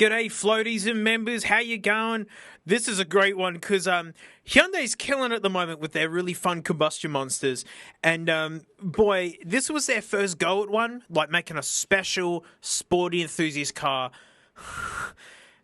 G'day floaties and members, how you going? This is a great one because Hyundai's killing it at the moment with their really fun combustion monsters. And boy, this was their first go at one, like making a special sporty enthusiast car.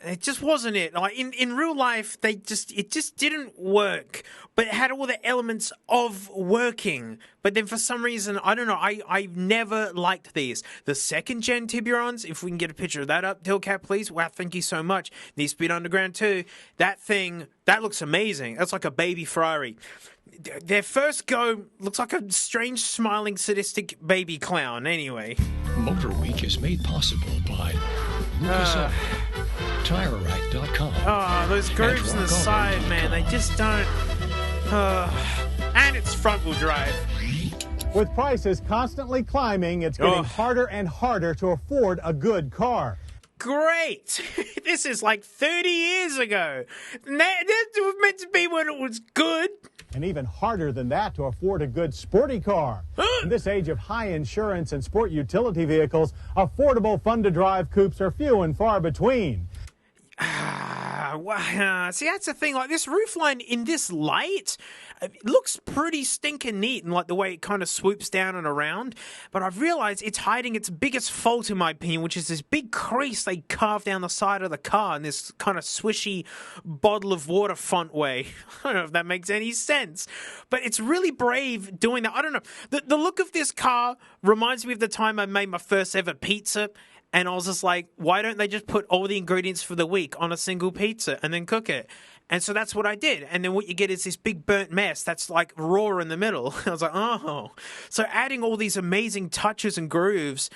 It just wasn't it. Like in real life, it just didn't work. But it had all the elements of working. But then for some reason, I don't know, I never liked these. The second gen Tiburons, if we can get a picture of that up, Hillcat, please. Wow, thank you so much. Need Speed Underground too. That thing, that looks amazing. That's like a baby Ferrari. Their first go looks like a strange, smiling, sadistic baby clown. Anyway. Motor Week is made possible by Lucas Oil, TireRight.com. Oh, those grooves on the side, man, they just don't... and it's front-wheel drive. With prices constantly climbing, it's getting harder and harder to afford a good car. Great! This is like 30 years ago. This was meant to be when it was good. And even harder than that to afford a good sporty car. In this age of high insurance and sport utility vehicles, affordable, fun-to-drive coupes are few and far between. See, that's the thing. Like, this roofline in this light, it looks pretty stinking neat and like the way it kind of swoops down and around. But I've realized it's hiding its biggest fault, in my opinion, which is this big crease they carved down the side of the car in this kind of swishy bottle of water font way. I don't know if that makes any sense, but it's really brave doing that. I don't know. The look of this car reminds me of the time I made my first ever pizza. And I was just like, why don't they just put all the ingredients for the week on a single pizza and then cook it? And so that's what I did. And then what you get is this big burnt mess that's like raw in the middle. I was like, oh. So adding all these amazing touches and grooves,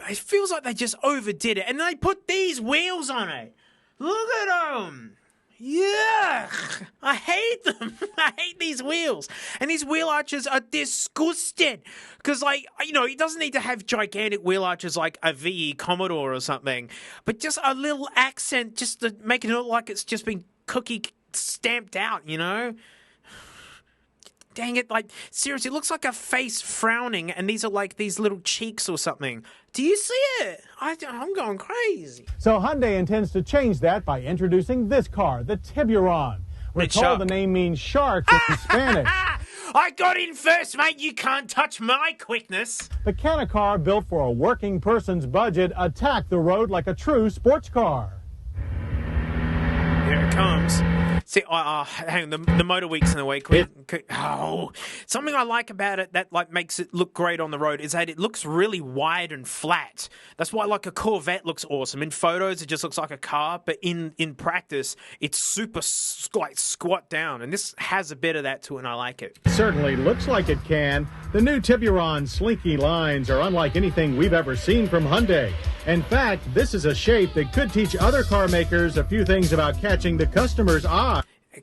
it feels like they just overdid it. And they put these wheels on it. Look at them. Yuck! I hate them. I hate these wheels. And these wheel arches are disgusting. Because, like, you know, it doesn't need to have gigantic wheel arches like a VE Commodore or something. But just a little accent just to make it look like it's just been cookie stamped out, you know? Dang it, like, seriously, it looks like a face frowning, and these are like these little cheeks or something. Do you see it? I'm going crazy. So Hyundai intends to change that by introducing this car, the Tiburon. We're told the name means shark in Spanish. I got in first, mate. You can't touch my quickness. The can of car built for a working person's budget attacked the road like a true sports car. Here it comes. See, hang on, the Motor Week's in the way. Something I like about it that like makes it look great on the road is that it looks really wide and flat. That's why like a Corvette looks awesome. In photos, it just looks like a car, but in practice, it's super like squat down. And this has a bit of that to it, and I like it. Certainly looks like it can. The new Tiburon's slinky lines are unlike anything we've ever seen from Hyundai. In fact, this is a shape that could teach other car makers a few things about catching the customer's eye.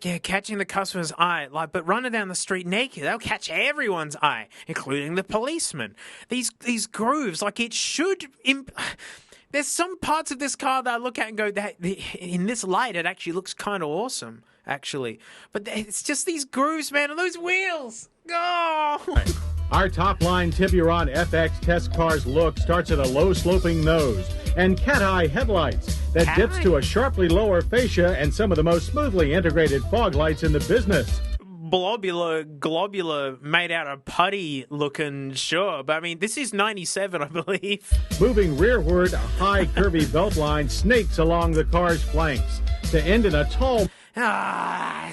Yeah, catching the customer's eye. But running down the street naked, they'll catch everyone's eye, including the policeman. These grooves, like it should... There's some parts of this car that I look at and go, that in this light, it actually looks kind of awesome, actually. But it's just these grooves, man, and those wheels. Oh! Our top-line Tiburon FX test car's look starts at a low-sloping nose and cat-eye headlights that dips to a sharply lower fascia and some of the most smoothly integrated fog lights in the business. Globular, made out of putty looking, sure. But I mean, this is 97, I believe. Moving rearward, a high curvy belt line snakes along the car's flanks to end in a tall...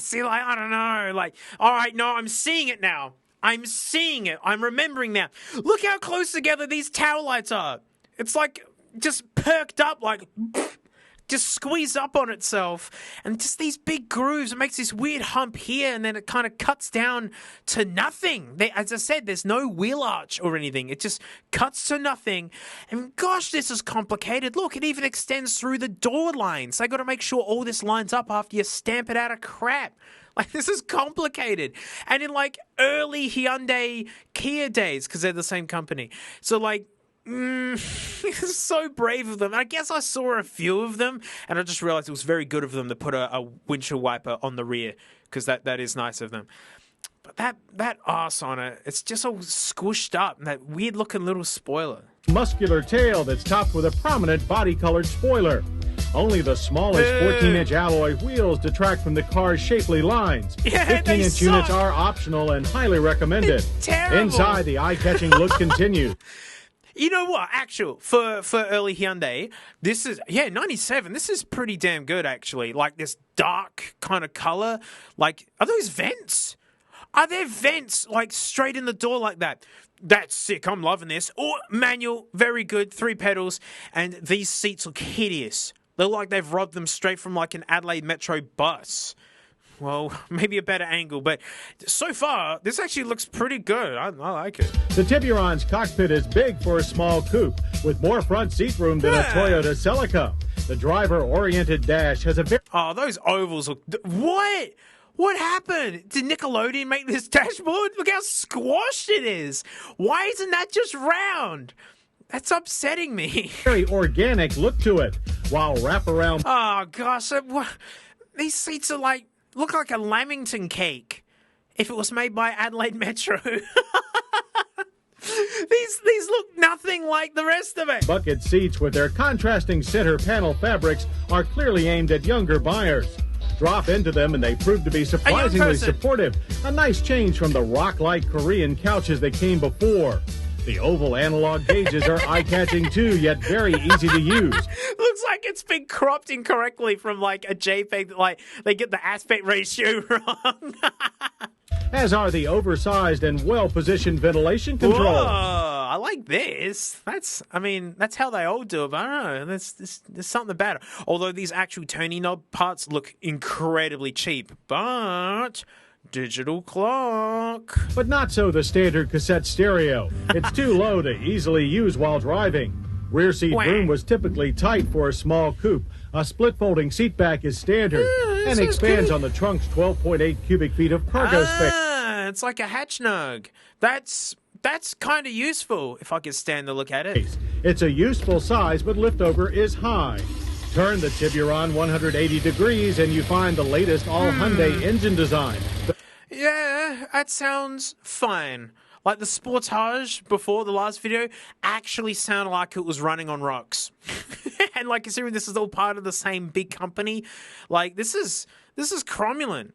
See, like, I don't know. Like, all right, no, I'm seeing it now. I'm seeing it. I'm remembering now. Look how close together these tail lights are. It's like just perked up, like just squeezed up on itself. And just these big grooves. It makes this weird hump here, and then it kind of cuts down to nothing. As I said, there's no wheel arch or anything. It just cuts to nothing. And gosh, this is complicated. Look, it even extends through the door lines. They got to make sure all this lines up after you stamp it out of crap. Like, this is complicated. And in, like, early Hyundai Kia days, because they're the same company. So, like, it's so brave of them. I guess I saw a few of them, and I just realized it was very good of them to put a windshield wiper on the rear, because that is nice of them. But that arse on it, it's just all squished up, and that weird-looking little spoiler. Muscular tail that's topped with a prominent body-colored spoiler. Only the smallest 14-inch alloy wheels detract from the car's shapely lines. Yeah, 15-inch units are optional and highly recommended. Terrible. Inside, the eye-catching look continues. You know what? For early Hyundai, this is 97. This is pretty damn good, actually. Like this dark kind of color. Like, are those vents? Are there vents like straight in the door like that? That's sick. I'm loving this. Oh, manual, very good. 3 pedals, and these seats look hideous. They look like they've robbed them straight from like an Adelaide Metro bus. Well, maybe a better angle, but so far, this actually looks pretty good. I like it. The Tiburon's cockpit is big for a small coupe, with more front seat room than a Toyota Celica. The driver-oriented dash has a very... Oh, those ovals look... What? What happened? Did Nickelodeon make this dashboard? Look how squashed it is. Why isn't that just round? That's upsetting me. Very organic look to it, while wraparound... Oh, gosh. These seats are like... Look like a Lamington cake if it was made by Adelaide Metro. These look nothing like the rest of it. Bucket seats with their contrasting center panel fabrics are clearly aimed at younger buyers. Drop into them and they prove to be surprisingly supportive. A nice change from the rock-like Korean couches that came before. The oval analog gauges are eye-catching too, yet very easy to use. Looks like it's been cropped incorrectly from like a JPEG. Like they get the aspect ratio wrong. As are the oversized and well-positioned ventilation controls. Whoa, I like this. That's how they all do it, but I don't know. There's something about it. Although these actual Tony knob parts look incredibly cheap, but... Digital clock. But not so the standard cassette stereo. It's too low to easily use while driving. Rear seat room was typically tight for a small coupe. A split folding seat back is standard and expands on the trunk's 12.8 cubic feet of cargo space. It's like a hatch nug. That's kind of useful if I could stand to look at it. It's a useful size, but liftover is high. Turn the Tiburon 180 degrees and you find the latest all-Hyundai engine design. Yeah, that sounds fine. Like the Sportage before the last video actually sounded like it was running on rocks. And like considering this is all part of the same big company, like this is cromulent,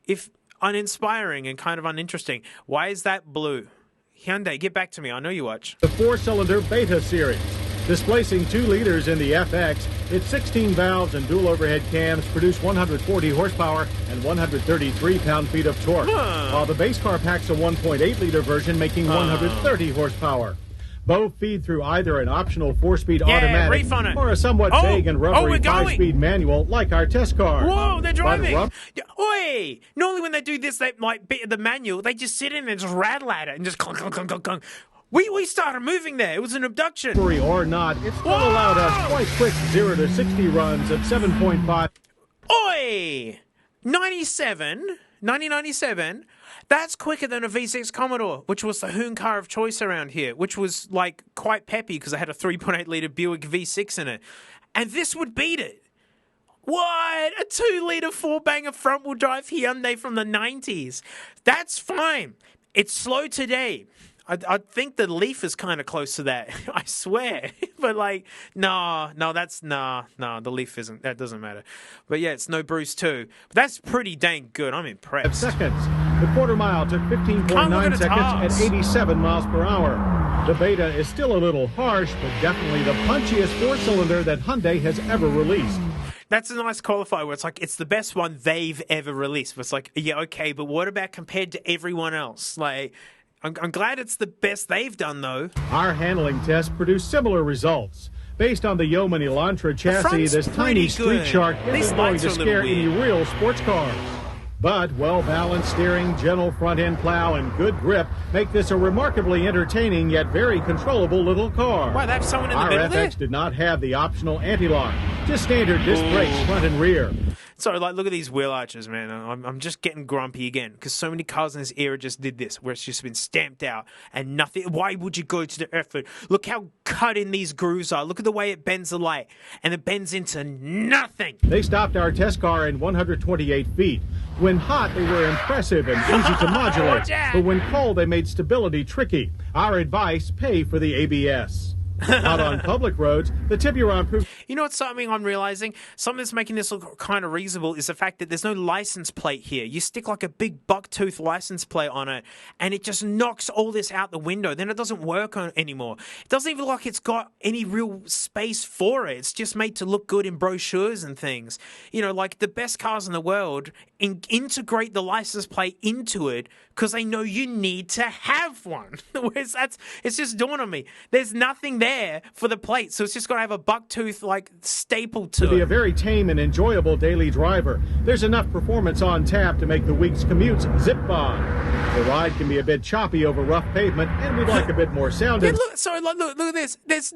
if uninspiring and kind of uninteresting. Why is that blue? Hyundai, get back to me. I know you watch. The 4-cylinder Beta series. Displacing 2 liters in the FX, its 16 valves and dual overhead cams produce 140 horsepower and 133 pound-feet of torque, while the base car packs a 1.8-liter version making 130 horsepower. Both feed through either an optional 4-speed automatic or a somewhat vague and rubbery 5-speed manual like our test car. Whoa, they're driving! Oi! Normally when they do this, they like bit of the manual, they just sit in and just rattle at it and just clunk, clunk, clunk, clunk, clunk. We started moving there. It was an abduction. Or not, it still allowed us quite quick 0 to 60 runs at 7.5. Oi! 1997. That's quicker than a V6 Commodore, which was the hoon car of choice around here, which was like quite peppy because it had a 3.8 litre Buick V6 in it. And this would beat it. What? A 2-litre 4-banger front-wheel drive Hyundai from the 90s. That's fine. It's slow today. I think the Leaf is kind of close to that. I swear. But like, the Leaf isn't. That doesn't matter. But yeah, it's no Bruce 2. But that's pretty dang good. I'm impressed. Seconds. The quarter mile took 15.9 seconds at 87 miles per hour. The Beta is still a little harsh, but definitely the punchiest 4-cylinder that Hyundai has ever released. That's a nice qualifier where it's like, it's the best one they've ever released. But it's like, yeah, okay, but what about compared to everyone else? Like, I'm glad it's the best they've done, though. Our handling tests produced similar results. Based on the Yeoman Elantra chassis, this tiny street shark isn't going to scare any real sports cars. But well-balanced steering, gentle front-end plow, and good grip make this a remarkably entertaining yet very controllable little car. Wow, that's someone in the middle there? Our FX did not have the optional anti-lock, just standard disc brakes front and rear. So, like, look at these wheel arches, man. I'm just getting grumpy again because so many cars in this era just did this, where it's just been stamped out and nothing. Why would you go to the effort? Look how cut in these grooves are. Look at the way it bends the light, and it bends into nothing. They stopped our test car in 128 feet. When hot, they were impressive and easy to modulate, but when cold, they made stability tricky. Our advice, pay for the ABS. Out on public roads, the Tiburon proved You know what's something I'm realizing? Something that's making this look kind of reasonable is the fact that there's no license plate here. You stick like a big bucktooth license plate on it, and it just knocks all this out the window. Then it doesn't work anymore. It doesn't even look like it's got any real space for it. It's just made to look good in brochures and things. You know, like the best cars in the world integrate the license plate into it because they know you need to have one. Whereas it's just dawned on me. There's nothing there for the plate, so it's just got to have a bucktooth like staple to be it. a very tame and enjoyable daily driver. There's enough performance on tap to make the week's commutes zip by. The ride can be a bit choppy over rough pavement, and we'd like a bit more sound. Yeah, look at this. There's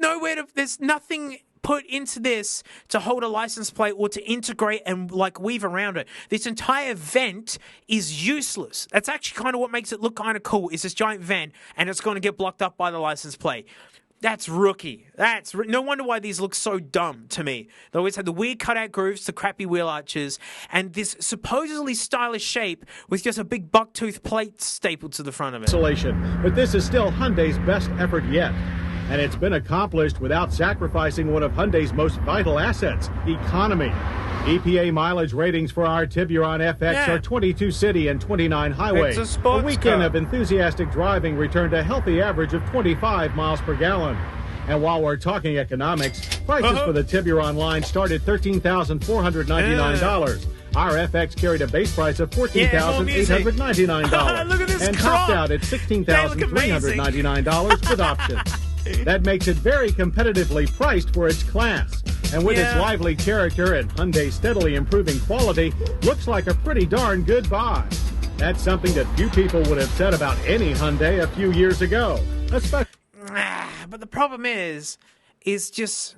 nothing put into this to hold a license plate or to integrate and like weave around it. This entire vent is useless. That's actually kind of what makes it look kind of cool, is this giant vent, and it's going to get blocked up by the license plate. That's rookie. No wonder why these look so dumb to me. They always had the weird cutout grooves, the crappy wheel arches, and this supposedly stylish shape with just a big bucktooth plate stapled to the front of it. But this is still Hyundai's best effort yet. And it's been accomplished without sacrificing one of Hyundai's most vital assets, economy. EPA mileage ratings for our Tiburon FX are 22 city and 29 highway. It's a sports weekend car. of enthusiastic driving returned a healthy average of 25 miles per gallon. And while we're talking economics, prices for the Tiburon line start at $13,499. Our FX carried a base price of $14,899 Look at this and crop. topped out at $16,399 with options. That makes it very competitively priced for its class. And with its lively character and Hyundai's steadily improving quality, looks like a pretty darn good buy. That's something that few people would have said about any Hyundai a few years ago. Especially. But the problem is just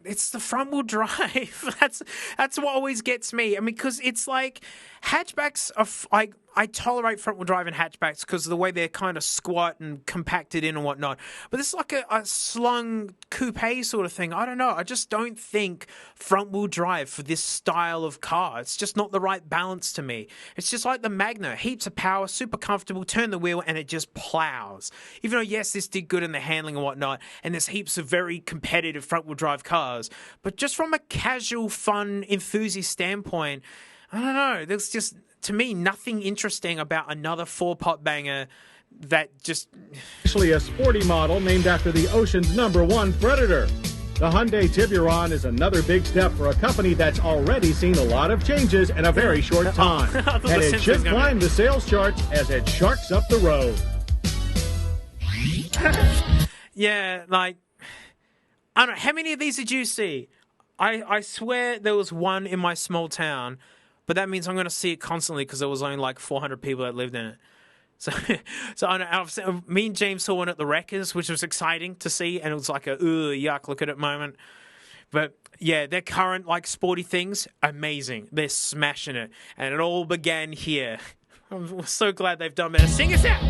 it's the front wheel drive. That's what always gets me. I mean, because it's like hatchbacks are I tolerate front wheel drive in hatchbacks because of the way they're kind of squat and compacted in and whatnot. But this is like a slung coupe sort of thing. I don't know. I just don't think front wheel drive for this style of car. It's just not the right balance to me. It's just like the Magna. Heaps of power, super comfortable, turn the wheel and it just plows. Even though, yes, this did good in the handling and whatnot, and there's heaps of very competitive front wheel drive cars. But just from a casual, fun, enthusiast standpoint, I don't know. There's just, to me, nothing interesting about another four-pot banger that just... Actually a sporty model named after the ocean's #1 predator. The Hyundai Tiburon is another big step for a company that's already seen a lot of changes in a very short time. And it should climb the sales charts as it sharks up the road. Yeah, like, I don't know. How many of these did you see? I swear there was one in my small town. But that means I'm going to see it constantly because there was only like 400 people that lived in it. So I know, me and James saw one at the Wreckers, which was exciting to see, and it was like a yuck, look at it moment. But yeah, their current like sporty things, amazing. They're smashing it, and it all began here. I'm so glad they've done better. Sing us out.